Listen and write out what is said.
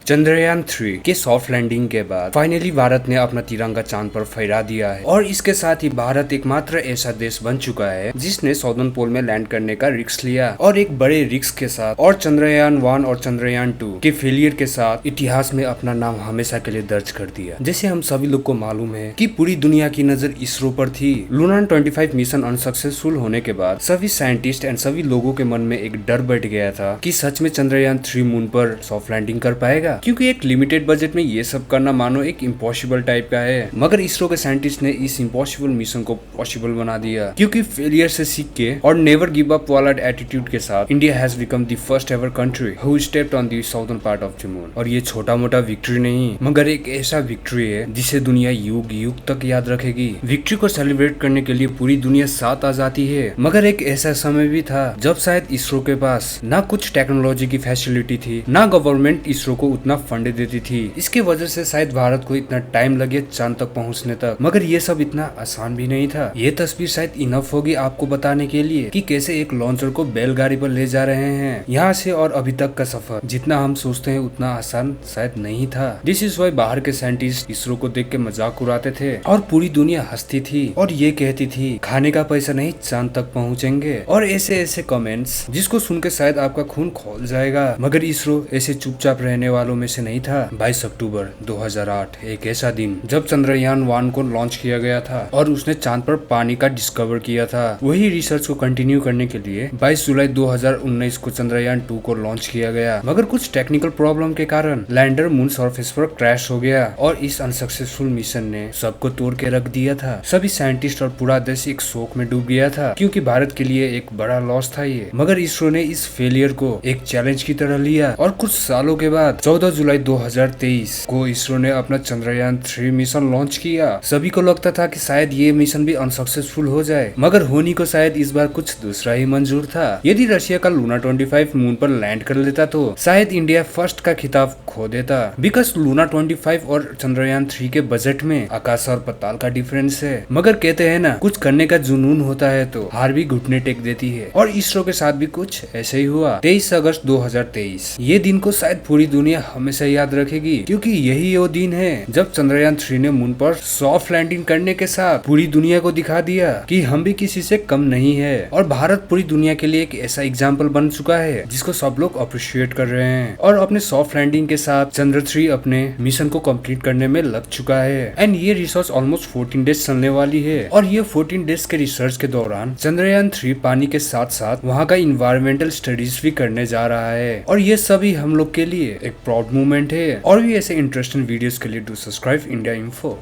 चंद्रयान 3 के soft landing के बाद फाइनली भारत ने अपना तिरंगा चांद पर फहरा दिया है और इसके साथ ही भारत एकमात्र ऐसा देश बन चुका है जिसने साउदर्न पोल में लैंड करने का रिस्क लिया और एक बड़े रिस्क के साथ। और चंद्रयान 1 और चंद्रयान 2 के फेलियर के साथ इतिहास में अपना नाम हमेशा के लिए दर्ज कर दिया। जैसे हम सभी लोग को मालूम है कि पूरी दुनिया की नजर इसरो पर थी। लूना 25 मिशन अनसक्सेसफुल होने के बाद सभी साइंटिस्ट एंड सभी लोगों के मन में एक डर बैठ गया था कि सच में चंद्रयान 3 मून पर सॉफ्ट लैंडिंग कर पाएगा, क्योंकि एक लिमिटेड बजट में ये सब करना मानो एक इम्पॉसिबल टाइप का है। मगर इसरो के साइंटिस्ट ने इस इम्पॉसिबल मिशन को पॉसिबल बना दिया, क्योंकि फेलियर से सीख के और नेवर गिव अप वाला एटीट्यूड के साथ India has become the first ever country who stepped on the southern part of the moon. और ये छोटा मोटा विक्ट्री नहीं, मगर एक ऐसा विक्ट्री है जिसे दुनिया युग युग तक याद रखेगी। विक्ट्री को सेलिब्रेट करने के लिए पूरी दुनिया साथ आ जाती है। मगर एक ऐसा समय भी था जब शायद इसरो के पास ना कुछ टेक्नोलॉजी की फैसिलिटी थी, ना गवर्नमेंट इसरो को उतना फंड देती थी। इसके वजह से शायद भारत को इतना टाइम लगे चांद तक पहुंचने तक। मगर ये सब इतना आसान भी नहीं था। ये तस्वीर शायद इनफ होगी आपको बताने के लिए कि कैसे एक लॉन्चर को बैलगाड़ी पर ले जा रहे हैं यहाँ से। और अभी तक का सफर जितना हम सोचते हैं उतना आसान शायद नहीं था। दिस इज वाई बाहर के साइंटिस्ट इसरो को देख के मजाक उड़ाते थे और पूरी दुनिया हंसती थी और ये कहती थी खाने का पैसा नहीं चांद तक पहुँचेंगे। और ऐसे ऐसे कमेंट्स जिसको सुन के शायद आपका खून खोल जाएगा। मगर इसरो ऐसे चुपचाप रहने वालों में से नहीं था। 22 अक्टूबर 2008 एक ऐसा दिन जब चंद्रयान 1 को लॉन्च किया गया था और उसने चांद पर पानी का डिस्कवर किया था। वही रिसर्च को कंटिन्यू करने के लिए 22 जुलाई 2019 को चंद्रयान 2 को लॉन्च किया गया। मगर कुछ टेक्निकल प्रॉब्लम के कारण लैंडर मून सरफेस पर क्रैश हो गया और इस अनसक्सेसफुल मिशन ने सबको तोड़ के रख दिया था। सभी साइंटिस्ट और पूरा देश एक शोक में डूब गया था, क्योंकि भारत के लिए एक बड़ा लॉस था ये। मगर इसरो ने इस फेलियर को एक चैलेंज की तरह लिया और कुछ सालों के बाद 14 जुलाई 2023 को इसरो ने अपना चंद्रयान 3 मिशन लॉन्च किया। सभी को लगता था कि शायद ये मिशन भी अनसक्सेसफुल हो जाए, मगर होनी को शायद इस बार कुछ दूसरा ही मंजूर था। यदि रशिया का लूना 25 मून पर लैंड कर लेता तो शायद इंडिया फर्स्ट का खिताब खो देता, बिकॉज लूना 25 और चंद्रयान 3 के बजट में आकाश और पताल का डिफरेंस है। मगर कहते हैं ना, कुछ करने का जुनून होता है तो हार भी घुटने टेक देती है। और इसरो के साथ भी कुछ ऐसे ही हुआ। 23 अगस्त 2023 ये दिन को शायद पूरी दुनिया हमेशा याद रखेगी, क्योंकि यही वो दिन है जब चंद्रयान 3 ने मून पर सॉफ्ट लैंडिंग करने के साथ पूरी दुनिया को दिखा दिया कि हम भी किसी से कम नहीं है। और भारत पूरी दुनिया के लिए एक ऐसा एग्जाम्पल बन चुका है जिसको सब लोग अप्रिशिएट कर रहे हैं। और अपने सॉफ्ट लैंडिंग के साथ चंद्र 3 अपने मिशन को कंप्लीट करने में लग चुका है। एंड ये रिसर्च ऑलमोस्ट 14 डेज चलने वाली है। और ये 14 डेज के रिसर्च के दौरान चंद्रयान 3 पानी के साथ साथ वहाँ का इन्वायरमेंटल स्टडीज भी करने जा रहा है। और ये सभी हम लोग के लिए एक प्राउड मोमेंट है। और भी ऐसे इंटरेस्टिंग वीडियोस के लिए डू सब्सक्राइब इंडिया इन्फो।